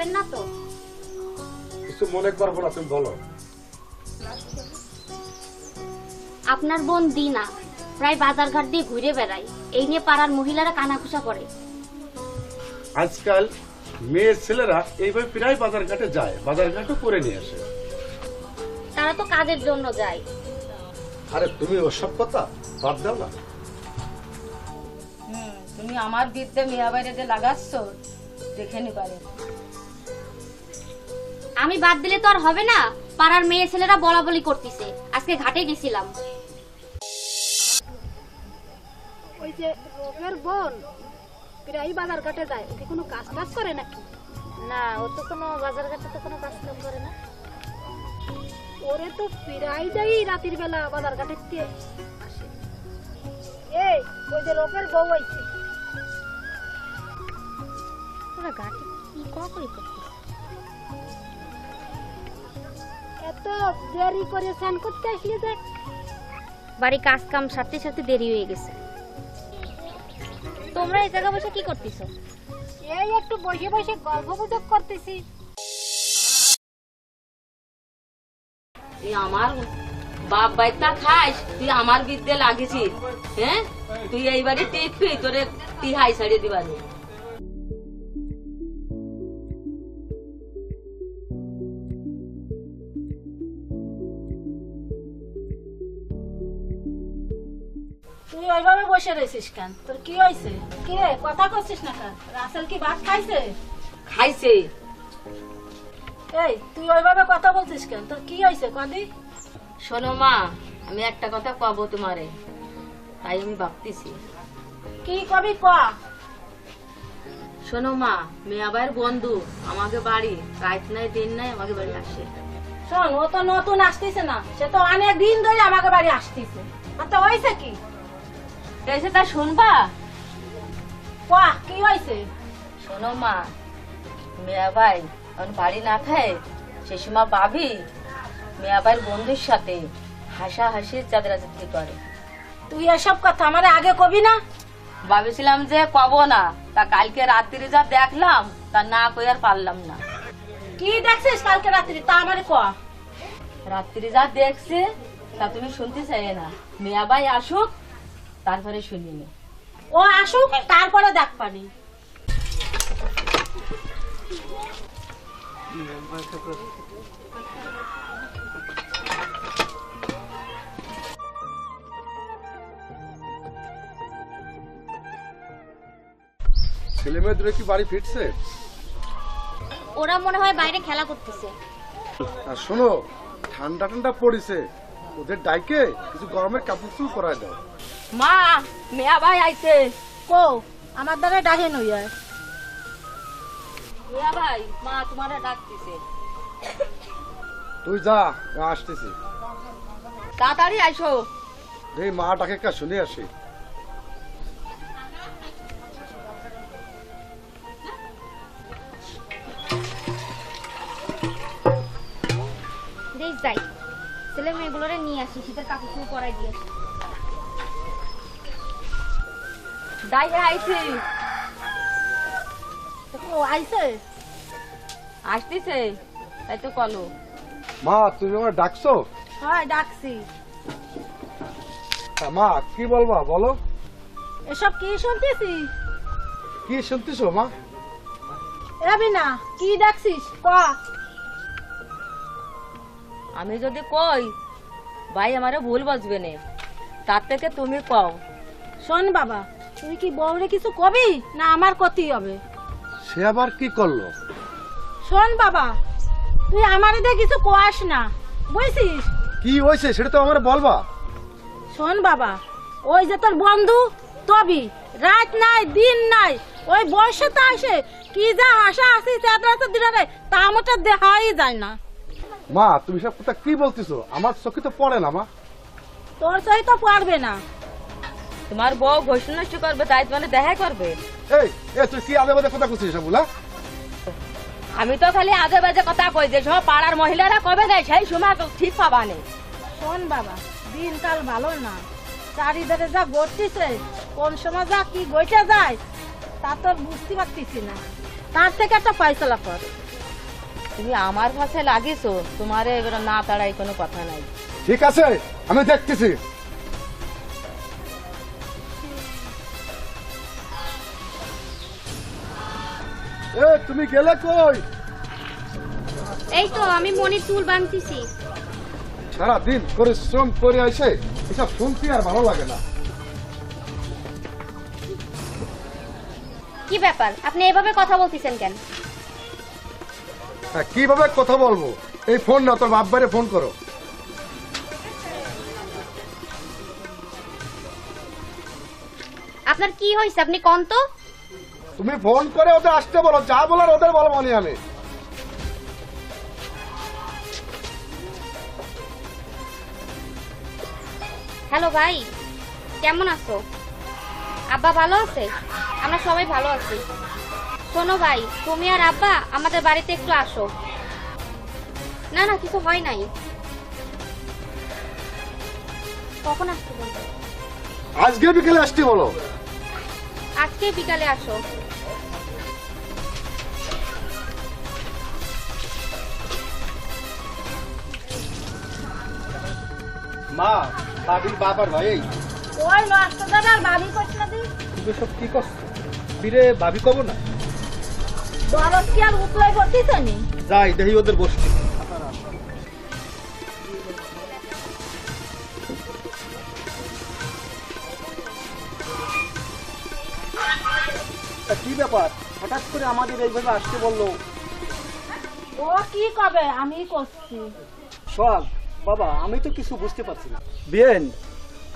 করবেন না তো? কিছু মনে করবো না, তুমি বলো। আপনার বোন দিনা প্রায় বাজার ঘাট দিয়ে ঘুরে বেড়ায়, এই নিয়ে পাড়ার মহিলারা কানাঘুষা করে। আজকাল মেয়ের ছেলেরা এইভাবে প্রায় বাজার ঘাটে যায়, বাজার ঘাটও করে নিয়ে আসে। তারা তো কাজের জন্য যায়। আরে তুমি ওসব কথা বাদ দাও না। তুমি আমার বিদ্যে মেয়া বাইরে যে লাগাচ্ছ দেখে নি পারে। আমি বাদ দিলে তো আর হবে না, পাড়ার মেয়ে ছেলেরা বলা বলি করতেছে। আজকে ঘাটে গেছিলাম। ওই যে রোগের বোন প্রায় বাজার ঘাটে যায়, ওকে কোনো কাজ টাজ করে নাকি? না, ও তো কোনো বাজার ঘাটে তো কোনো কাজ কাম করে না। ওরে তো প্রায় যাই রাতের বেলা বাজার ঘাটে আসে। এই ওই যে রোগের বউ আইছে। ওরা ঘাটে কি করি করতেছে? এত দেরি করে স্নান করতে আসলে যে বাড়ি কাজ কাম সারতে সারতে দেরি হয়ে গেছে। তোমরা এই জায়গা বসে কি করতেছো? এই একটু বসে বসে গল্প গুজব করতেছি। তুই আমার বাপ বাইতা খাস, তুই আমার বিদ্যে লাগেছিস। হ্যাঁ, তুই এইবারে টিকবি, তোরে তিহাই ছাড়িয়ে দিবানি। তুই ওইভাবে বসে রয়েছিস কেন? তোর কি হয়েছে? কি রে, কথা করছিস না কেন? রাসেল কি ভাত খাইছে? খাইছে। এই তুই ওইভাবে কথা বলছিস কেন? তোর কি হয়েছে কদি? শোনো মা, আমি একটা কথা কব তোমারে, তাই আমি ভাবতেছি। কি কবি ক? শোনো মা, মেয়াবাইয়ের বন্ধু আমাকে বাড়ি রাত নাই দিন নাই আমাকে বাড়ি আসে। শোন, ও তো নতুন আসতেছে না, সে তো অনেক দিন ধরে আমাকে বাড়ি আসতেছে। আর তো হয়েছে কি? এসে তা শুনবা? বাহ, কি হয়েছে? শোনো মা, মেয়াবাই এখন বাড়ি না খায়, সে সময় ভাবি মেয়াবাইয়ের বন্ধুর সাথে হাসাহাসি চাঁদরাচাঁদি করে। তুই এসব কথা আমারে আগে কবি না? ভাবেছিলাম যে কব না, তা কালকে রাত্রি যা দেখলাম তা না কই আর পারলাম না। কি দেখছিস কালকে রাত্রি তা আমারে ক। রাত্রি যা দেখছে তা তুমি শুনতে চাই না। মেয়াবাই আসুক তারপরে শুনিনি। ও আসুক তারপরে দেখ পানি। ছেলে মেয়ে দূরে কি বাড়ি ফিরছে? ওরা মনে হয় বাইরে খেলা করতেছে। আর শোনো, ঠান্ডা ঠান্ডা পড়েছে, ওদের ডাইকে কিছু গরমের কাপড় চুপ করায় দাও। মা, মেয়াবাই আইছে। কো আমার দ্বারা ডাহে নই আর। মেয়াবাই, মা তোমারে ডাকতেছে। তুই যা, আসতেছি। তাড়াতাড়ি আইসো। এই মা ডাকে কা শুনে আসি। দেখ যাই, ছেলে মেয়েগুলোরে নিয়ে আসি, শীতের কাপড় চুপড় পরাই দিয়ে আসি। দাই আইছে। ও আইছে? আসতেছে, তাই তো কলো। মা, তুমি আমার ডাকছো? হ্যাঁ ডাকছি। মা কি বলবা বলো? এসব কি শুনতেছি? কি শুনতেছো মা? এবি না, কি ডাকছিস ক। আমি যদি কই ভাই আমারে ভুল বুঝবে না, তার থেকে তুমি কও। শোন বাবা, তুই কি বউরে কিছু কবি না আমার কতি হবে? সে আবার কি করলো? শোন বাবা, তুই আমারে দিয়ে কিছু কোয়াস না, বুঝছিস? কি হয়েছে সেটা তো আমার বলবা। শোন বাবা, ওই যে তোর বন্ধু তবি রাত নাই দিন নাই ওই বয়সে তো আসে, কি যা আশা আসি চাঁদরাতে দিনে তা আমারটা দেখাই যায় না। মা, তুমি সব কথা কি বলতেছো? আমার চোখে তো পড়ে না মা। তোর সহি তো পারবে না। তোমার বউ ঘোষণা করবে, তাই তোমার দেখা করবে। এই তুই কি আদে বাদে কথা করছিস বলা? আমি তো খালি আজে বাজে কথা কই, যে সব পাড়ার মহিলারা কবে দেয় সেই সময় ঠিক পাবা নেই। শোন বাবা, দিনকাল ভালো না, চারিধারে যা ঘটতেছে, কোন সময় যা কি ঘটে যায় তা তোর বুঝতে পারতেছি না। তার থেকে একটা ফয়সলা কর। তুমি আমার কাছে লাগিয়েছো, তোমারে এবার না তাড়াই কোনো কথা নাই। ঠিক আছে, আমি দেখতেছি। তুমি গেলে কই? এই তো আমি মনির চুল বাঁধতেছি। সারাদিন পরিশ্রম করে আসে এসব শুনতে আর ভালো লাগে না। কি ব্যাপার, আপনি এভাবে কথা বলতেছেন কেন? কিভাবে কথা বলবো? এই ফোন না, তোর বাপবারে ফোন করো। আপনার কি হয়েছে আপনি কোন তো? তুমি ফোন করে ওদের আসতে বলো, যা বলার ওদের বলবো নি আমি। হ্যালো ভাই, কেমন আছো? আব্বা ভালো আছে? আমরা সবাই ভালো আছি। শোনো ভাই, তুমি আর আব্বা আমাদের বাড়িতে একটু আসো। না না, কিছু হয় নাই। কখন আসতে বলবো? আজকে বিকেলে আসতে বলো। আজকে বিকালে আসো। মা, ভাবির বাবার ভাই ওই নষ্ট দাদার ভাবি করছে না দি তুমি সব কি করছো? ফিরে ভাবি কব না, দরদ কি আর উতলাই করতেছে নি? যাই দেখি ওদের বসতে। কি ব্যাপার, হঠাৎ করে আমাদের এইভাবে আসতে বললো? ও কি কবে, আমি করছি। সোহাগ বাবা, আমি তো কিছু বুঝতে পারছি না। বিয়েন,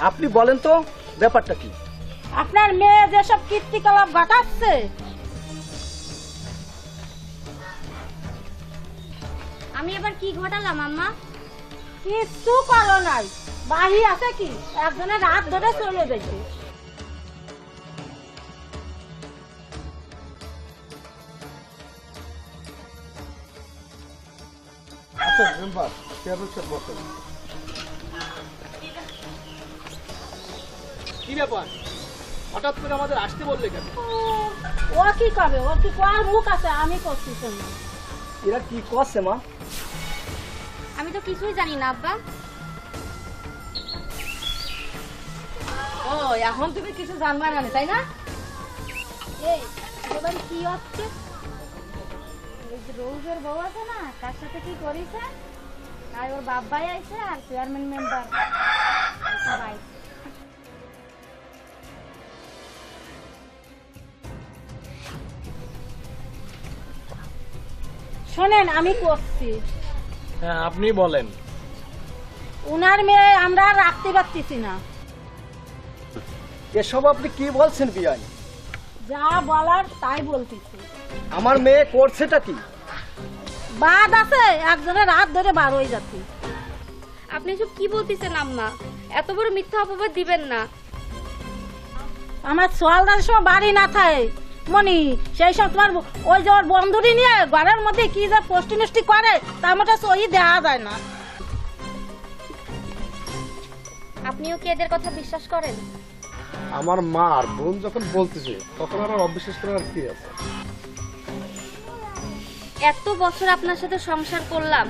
আপনি বলেন তো ব্যাপারটা কি? আপনার মেয়ে যেসব কীর্তিকলাপ ঘটাচ্ছে, আমি এবার কি ঘটালাম আম্মা? কিচ্ছু করো নাই। বাহি আছে কি, একজনের রাত ধরে চলে যাইছে। আচ্ছা মেম্বার, চেয়ারম্যান বসেন। কি ব্যাপার, হঠাৎ করে আমাদের আসতে বললে কেন? ও কি কবে, ওর কি কোয়ার মুখ আছে, আমি করছি শুনি। এরা কি করছে মা? আমি তো কিছুই জানি না আব্বা। ও, এখন তুমি কিছু জানবা না, তাই না? এই এবার কি হচ্ছে? এই যে রোজের বউ আছে না, তার সাথে কি করিছে? আর ওর বাবাই আইছে আর চেয়ারম্যান মেম্বার সবাই। শোনেন, আমি করছি। হ্যাঁ, আপনি বলেন। উনার মেয়ে আমরা আর রাখতে পারতেছি না। এসব আপনি কি বলছেন বিয়াই? যা বলার তাই বলতেছি। আমার মেয়ে করছেটা কি? বাদ আছে, একজনের রাত ধরে বার হয়ে যাচ্ছে। আপনি এসব কি বলতেছেন আম্মা? এত বড় মিথ্যা অপবাদ দিবেন না। আমার সোয়ালদার সময় বাড়ি না থাকে মনি, সেই সব তোমার ওই যে ওর বন্ধুরি নিয়ে ঘরের মধ্যে কি যে পোস্টি নষ্টি করে, তার মধ্যে সহি দেওয়া যায় না। আপনিও কি এদের কথা বিশ্বাস করেন? আমার মা আর বোন যখন বলতেছে তখন আর অবিশ্বাস করার কি আছে? এত বছর আপনার সাথে সংসার করলাম,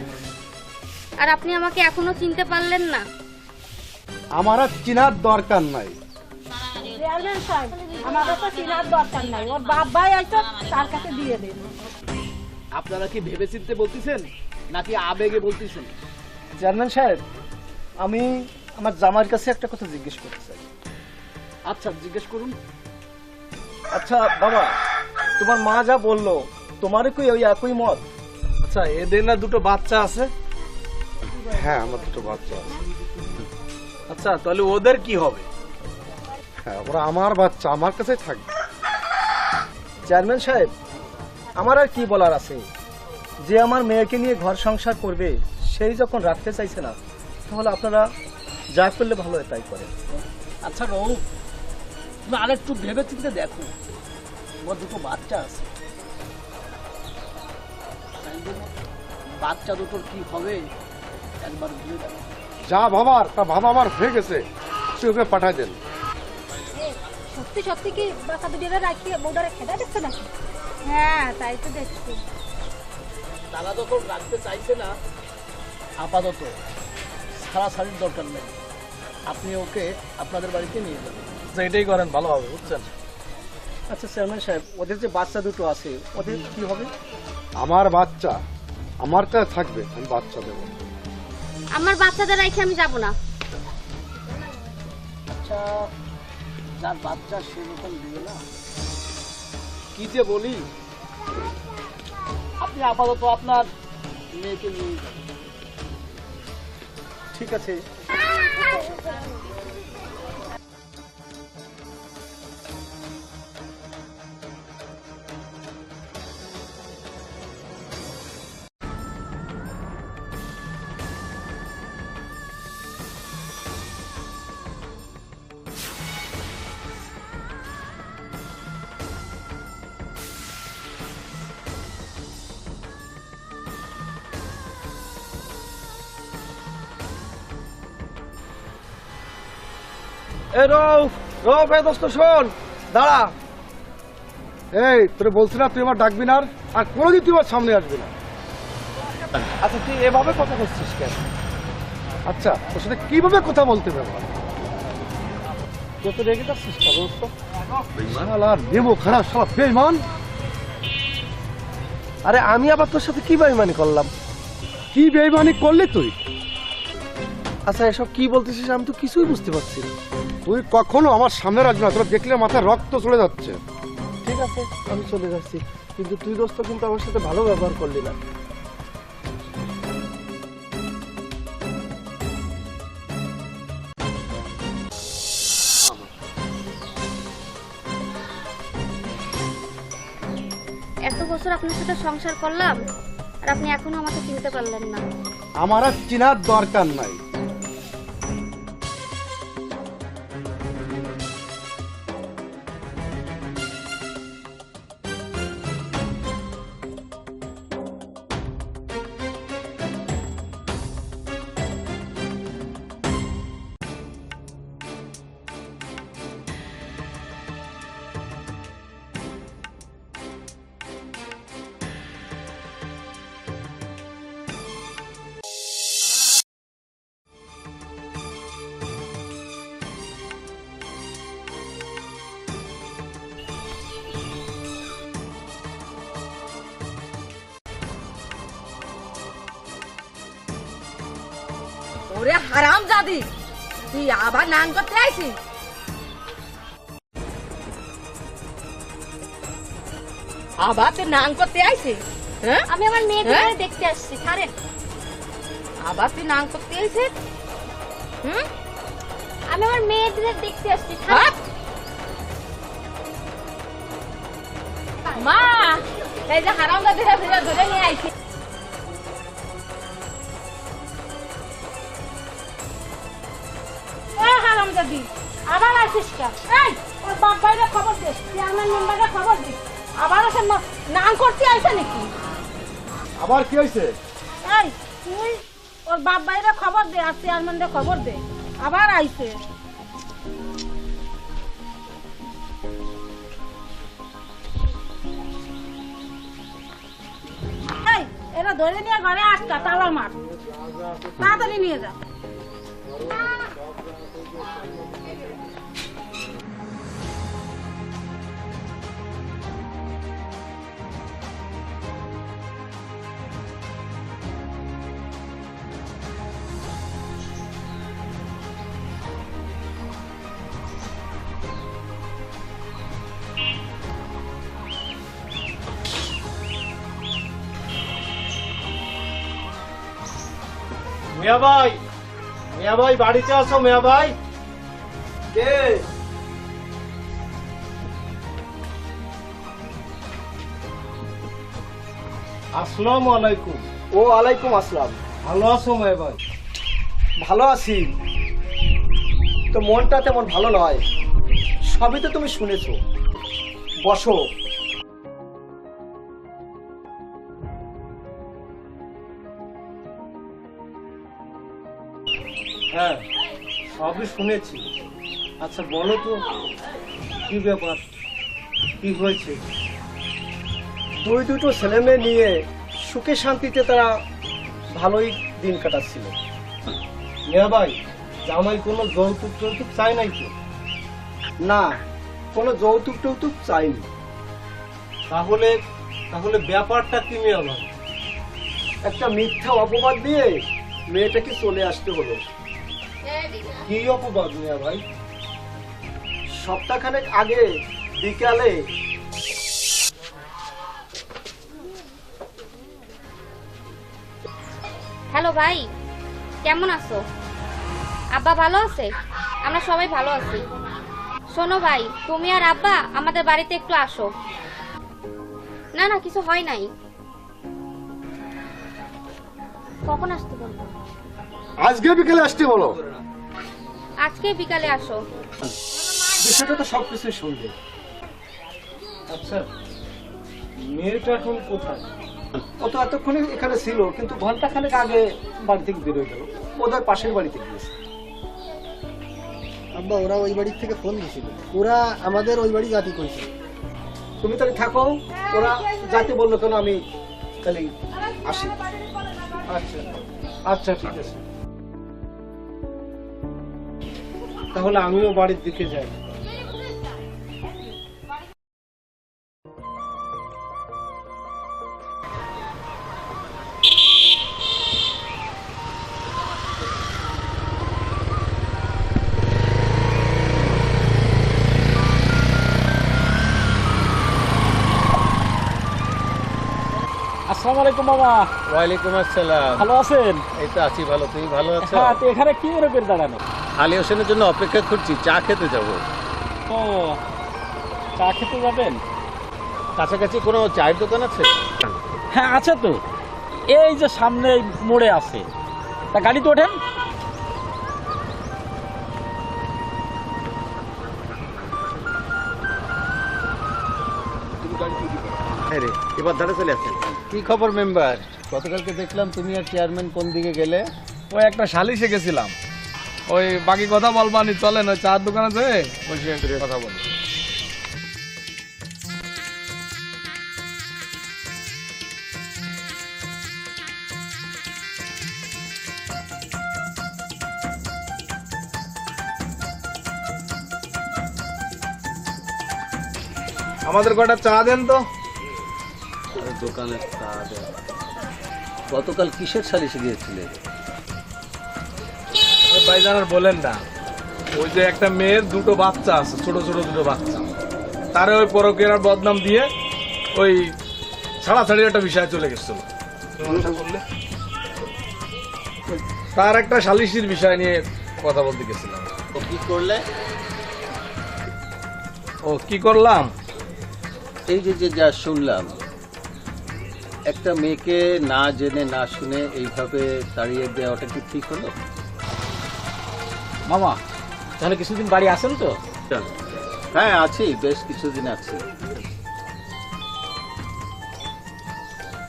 আর আপনি আমাকে এখনো চিনতে পারলেন না? আমার আর চিনার দরকার নাই। চেয়ারম্যান সাহেব, আমাদের তো চিনার দরকার নাই, ওর বাপ ভাই আছে, তার কাছে দিয়ে দিন। আপনারা কি ভেবেচিন্তে বলতেছেন নাকি আবেগে বলতেছেন? চেয়ারম্যান সাহেব, আমি আমার জামাইয়ের কাছে একটা কথা জিজ্ঞেস করতে চাই। আচ্ছা, জিজ্ঞেস করুন। আচ্ছা বাবা, তোমার মা যা বললো, তোমারও কি ওই একই মত? আচ্ছা, এদের না দুটো বাচ্চা আছে? হ্যাঁ, আমার দুটো বাচ্চা আছে। আচ্ছা, তাহলে ওদের কি হবে? হ্যাঁ, ওরা আমার বাচ্চা, আমার কাছেই থাকবে। চেয়ারম্যান সাহেব, আমার আর কি বলার আছে? যে আমার মেয়েকে নিয়ে ঘর সংসার করবে, সেই যখন রাখতে চাইছে না, তাহলে আপনারা যা করলে ভালো হয় তাই করেন। আচ্ছা বউ, তুমি আরেকটু ভেবে চিন্তে দেখো, তোমার দুটো বাচ্চা আছে, বাচ্চা দুটোর কি হবে একবার ভেবে দেখো। যা ভাবার তা ভাবা আমার হয়ে গেছে, তুই ওকে পাঠাই দেন। সত্যি সত্যি কি বাচ্চা দুটো রাখিয়ে বউটারে খেতে দিচ্ছে নাকি? হ্যাঁ, তাই তো দেখছি। তারা যখন রাখতে চাইছে না, আপাতত ছাড়াছাড়ির দরকার নেই, আপনি ওকে আপনাদের বাড়িতে নিয়ে যাবেন। এটাই করেন ভালো হবে, বুঝছেন? আচ্ছা চেয়ারম্যান সাহেব, ওদের যে বাচ্চা দুটো আছে ওদের কি হবে? আমার বাচ্চা আমার কাছে থাকবে, আমি বাচ্চা দেবো। আমার বাচ্চাদের রেখে আমি যাব না। আচ্ছা, যার বাচ্চা সে যখন দিবে না, কি যে বলি, আপনি আপাতত আপনার মেয়েকে নিয়ে যান। ঠিক আছে। এই রৌফ, এই দোস্ত শোন, দাঁড়া। এই তোরে বলছি না তুই আমার ডাকবি না, আর কোনোদিন তুই আমার সামনে আসবি না। আচ্ছা তুই এভাবে কথা বলছিস কেন? আচ্ছা তোর সাথে কিভাবে কথা বলতে পারবো? তুই তো রেগে যাচ্ছিস না দোস্ত? শালা নেমো খারাপ, শালা বেঈমান। আরে আমি আবার তোর সাথে কি বেইমানি করলাম? কি বেঈমানি করলি তুই? আচ্ছা এসব কি বলতেছিস, আমি তো কিছুই বুঝতে পারছি না। তুই কখনো আমার সামনে রাখবি না, তোর দেখলে মাথায় রক্ত চলে যাচ্ছে। ঠিক আছে, আমি চলে যাচ্ছি, কিন্তু তুই দোস্ত কিন্তু আমার সাথে ভালো ব্যবহার করলি না। এত বছর আপনার সাথে সংসার করলাম, আর আপনি এখনো আমাকে চিনতে পারলেন না। আমার আর চিনার দরকার নাই। ওরে হারাম জাদি, তুই আবার নান করতে আইছিস? আবার তুই নান করতে আইছিস? হ্যাঁ, আমি আমার মেয়েকে দেখতে আসছি। ছাড়েন। আবার তুই নান করতে আইছিস? হুম, আমি আমার মেয়েদের দেখতে আসছি। হাট! মা, এই যে হারাম জাদিরা ধরে নিয়ে আইছি। হারামজাদি, আবার আসিস কেন? এই ওর বাপ ভাইরে খবর দে, চেয়ারম্যান মেম্বারকে খবর দে। আবার আসে নাং করতে আইছে নাকি? আবার কি হয়েছে? এই তুই ওর বাপ ভাইরে খবর দে আর চেয়ারম্যানরে খবর দে, আবার আইছে। এই এরা ধরে নিয়ে ঘরে আসতা, তালা মার, তাড়াতাড়ি নিয়ে যা। মিয়া ভাই বাড়িতে আসো। মিয়া ভাই কে? আসসালামু আলাইকুম। ও আলাইকুম আসসালাম। ভালো আছো মিয়া ভাই? ভালো আছি, তো মনটা তেমন ভালো নয়, সবই তো তুমি শুনেছো। বসো। হ্যাঁ সবই শুনেছি। আচ্ছা বলো তো কি ব্যাপার, কি হয়েছে? দুটো ছেলে মেয়ে নিয়ে সুখে শান্তিতে তারা ভালোই দিন কাটাচ্ছিল। মিয়া ভাই, জামাই কোনো যৌতুক টৌতুক চাই নাই তো? না, কোনো যৌতুক টৌতুক চাইনি। তাহলে তাহলে ব্যাপারটা কি মিয়া ভাই? একটা মিথ্যা অপবাদ দিয়ে মেয়েটাকে চলে আসতে হলো। কি অপবাদ মিয়া ভাই? সপ্তাহখানেক আগে বিকালে হ্যালো ভাই, কেমন আছো? আব্বা ভালো আছে? আমরা সবাই ভালো আছি। শোনো ভাই, তুমি আর আব্বা আমাদের বাড়িতে একটু আসো। না না, কিছু হয় নাই। কখন আসতে বলবো? আজকে বিকেলে আসতে বলো। আজকে বিকালে আসো। বিষয়টা তো সবকিছু শুনবে। আচ্ছা, মেয়েটা এখন কোথায়? ও তো এতক্ষণে এখানে ছিল, কিন্তু ঘন্টাখানেক আগে বাড়ি থেকে বেরোয় গেল। ওদের পাশের বাড়িতে গিয়েছে। আব্বা, ওরা ওই বাড়ির থেকে ফোন দিয়েছিল, ওরা আমাদের ওই বাড়ি জাতি করেছিল। তুমি তাহলে থাকো, ওরা যাতে বললো কেন, আমি তাহলে আসি। আচ্ছা আচ্ছা, ঠিক আছে। তাহলে আমিও বাড়ির দিকে যাই। আসসালামু আলাইকুম মামা। ওয়ালাইকুম আসসালাম। ভালো আছেন? এই তো আছি ভালো, তুমি ভালো আছো? হ্যাঁ, তো এখানে কি মনে করে দাঁড়ানো? আলী হোসেনের জন্য অপেক্ষা করছি, চা খেতে যাব। ও, চা খেতে যাবেন? কাছাকাছি কোনো চায়ের দোকান আছে? হ্যাঁ আছে তো, এই যে সামনে এই মোড়ে আছে। তা গাড়িতে ওঠেন। হ্যাঁ রে, এবার দাঁড়া চলে আসেন। কি খবর মেম্বার? গতকালকে দেখলাম তুমি আর চেয়ারম্যান কোন দিকে গেলে? ওই একটা সালিশে গেছিলাম, ওই বাকি কথা বলবানি, চলেন ওই চার দোকানে যেয়ে বসে কথা বলি। আমাদের কটা চা দেন তো। দোকানে চা দেয়। গতকাল কিসের সালিশে গিয়েছিলে? ভাইজান আর বলেন না, ওই যে একটা মেয়ের দুটো বাচ্চা আছে, ছোট ছোট দুটো বাচ্চা, তারে ওই পরকীয়ার বদনাম দিয়ে ওই ছাড়াছাড়ির একটা বিষয় চলে গেছিল। তার একটা সালিশির বিষয় নিয়ে কথা বলতে গেছিলাম। তো কি করলে? ও কি করলাম? এই যে যা শুনলাম, একটা মেয়েকে না জেনে না শুনে এইভাবে তাড়িয়ে দেওয়াটা কি ঠিক হলো? মামা, তাহলে কিছুদিন বাড়ি আসেন তো? হ্যাঁ আছি, বেশ কিছুদিন আছি।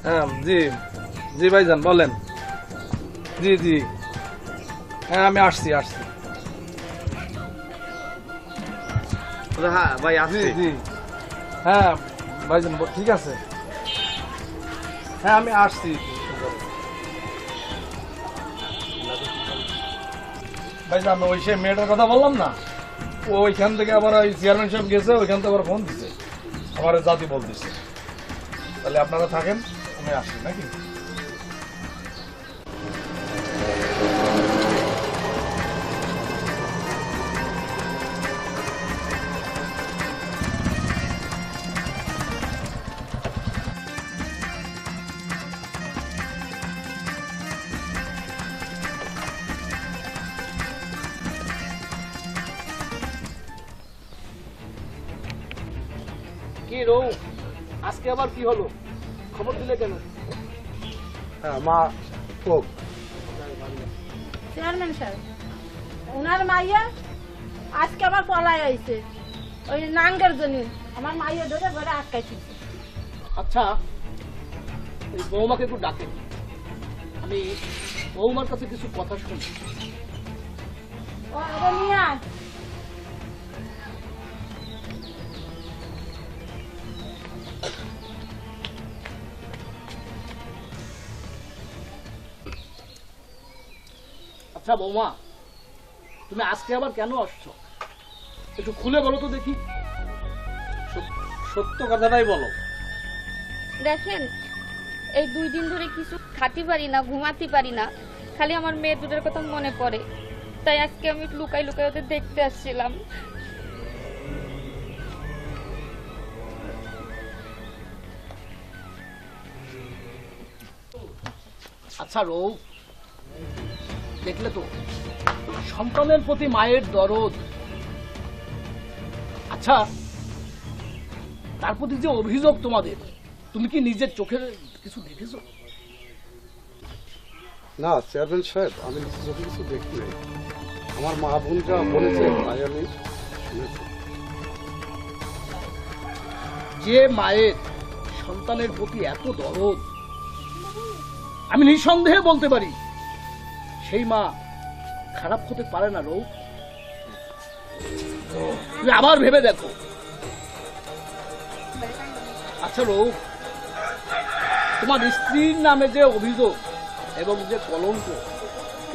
হ্যাঁ জি জি ভাইজান বলেন। জি জি, হ্যাঁ আমি আসছি। হ্যাঁ ভাই জি জি, হ্যাঁ ভাইজান ঠিক আছে। হ্যাঁ আমি আসছি। ভাইজান ওই সে মেয়েটার কথা বললাম না, ও ওইখান থেকে আবার ওই চেয়ারম্যান সাহেব গেছে, ওইখান থেকে আবার ফোন দিছে, আমার জাতি বলতেছে। তাহলে আপনারা থাকেন, আমি আসি নাকি? কি রৌ, আজকে আবার কি হলো? খবর দিলে কেন? হ্যাঁ মা, হোক। চেয়ারম্যান সাহেব, ওনার মাইয়া আজকে আবার পলায় আইছে ওই নাঙ্গের জন্য। আমার মাইয়া ধরে ঘরে আটকাইছে। আচ্ছা, এই বৌমাকে একটু ডাকেন, আমি বৌমার কাছে কিছু কথা শুনি। ও এটা নিয়ে আয়। আচ্ছা বৌমা, তুমি আজকে আবার কেন আসছো? একটু খুলে বলো তো দেখি। সত্য কথাটাই বলো। দেখেন, এই 2 দিন ধরে কিছু খাতে পারি না, ঘুমাতে পারি না, খালি আমার মেয়ে দুটোর কথা মনে পড়ে। তাই আজকে আমি লুকাই লুকাই ওদের দেখতে আসছিলাম। আচ্ছা রৌফ, দেখলে তো সন্তানের প্রতি মায়ের দরদ। আচ্ছা, তার প্রতি যে অভিযোগ তোমাদের, তুমি কি নিজের চোখের কিছু দেখেছো? না চেয়ারম্যান সাহেব, আমি নিজের চোখে কিছু দেখি নাই। আমার মা বোন যা বলেছে তাই আমি শুনেছি। যে মায়ের সন্তানের প্রতি এত দরদ, আমি নিঃসন্দেহে বলতে পারি সেই মা খারাপ হতে পারে না। রৌফ, তুমি আবার ভেবে দেখো। আচ্ছা রৌফ, তোমার স্ত্রীর নামে যে অভিযোগ এবং যে কলঙ্ক,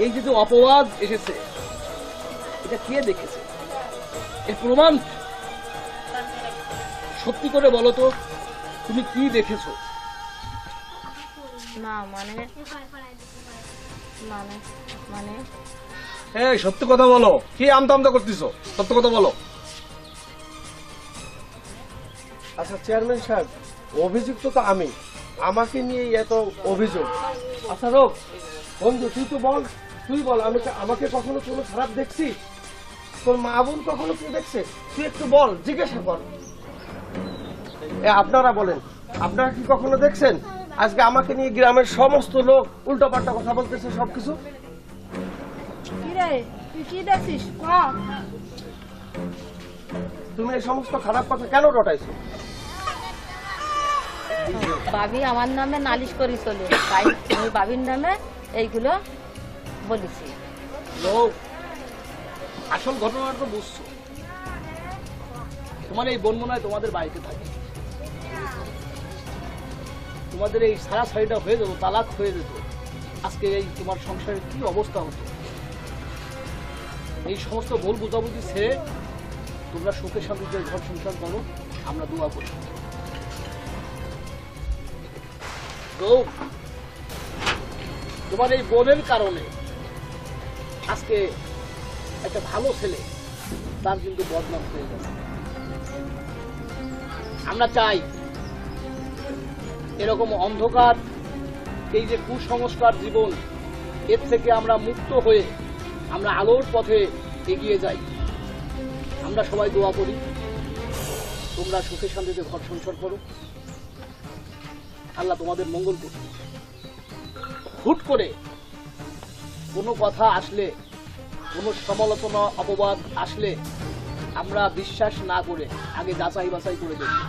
এই যে অপবাদ এসেছে, এটা কে দেখেছে? এর প্রমাণ সত্যি করে বলো তো, তুমি কি দেখেছো? না মানে মানে মানে এই সত্য কথা বলো, কি আমতা আমতা করতেছো? সত্য কথা বলো। আচ্ছা চেয়ারম্যান সাহেব, অভিযুক্ত তো আমি, আমাকে নিয়ে এত অভিযোগ। আচ্ছা রোগ বন্ধু, তুই তো বল, তুই বল, আমাকে কখনো কোনো খারাপ দেখছি? তোর মা বোন কখনো কি দেখছে? তুই একটু বল, জিজ্ঞাসা কর। আপনারা বলেন, আপনারা কি কখনো দেখছেন? আজকে আমাকে নিয়ে গ্রামের সমস্ত লোক উল্টোপাল্টা কথা বলতেছে সবকিছু। কিরে, তুই কি দেখছিস? তুমি এই সমস্ত খারাপ কথা কেন রটাইছো? ভাবি আমার নামে নালিশ করেছিল, তাই আমি ভাবির নামে এইগুলো বলেছি। লোক, আসল ঘটনাটা তো বুঝছো। তোমার এই বোন মনে হয় তোমাদের বাড়িতে থাকে। তোমাদের এই সারা সারিটা হয়ে যেত, তালাক হয়ে যেত, আজকে এই তোমার সংসারের কি অবস্থা হতো? এই সমস্ত ভুল বুঝাবুঝি ছেড়ে তোমরা সুখে শান্তিতে ঘর সংসার করো, আমরা দোয়া করি। তোমার এই বোনের কারণে আজকে একটা ভালো ছেলে তার কিন্তু বদনাম হয়ে গেছে। আমরা চাই এরকম অন্ধকার, এই যে কুসংস্কার জীবন, এর থেকে আমরা মুক্ত হয়ে আমরা আলোর পথে এগিয়ে যাই। আমরা সবাই দোয়া করি তোমরা সুখে শান্তিতে ঘর সংসার করো, আল্লাহ তোমাদের মঙ্গল করুন। হুট করে কোনো কথা আসলে, কোনো সমালোচনা অপবাদ আসলে আমরা বিশ্বাস না করে আগে যাচাই বাছাই করে দেখি।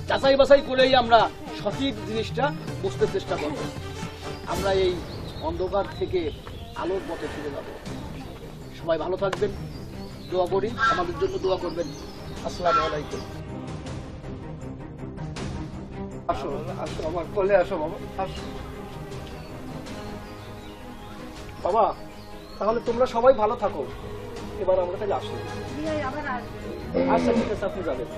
যাচাই বাছাই করেই আমরা সঠিক জিনিসটা বুঝতে চেষ্টা করব। আমরা এই অন্ধকার থেকে আলোর পথে ফিরে যাব। সবাই ভালো থাকবেন, দোয়া করি, আমাদের জন্য দোয়া করবেন। আসসালামু আলাইকুম। আসো আসো, আমার কোলে আসো বাবা, আসো। বাবা, তাহলে তোমরা সবাই ভালো থাকো, এবার আমরা তাহলে আসি। আবার আসবি। আচ্ছা ঠিক আছে, আপনি যাবেন।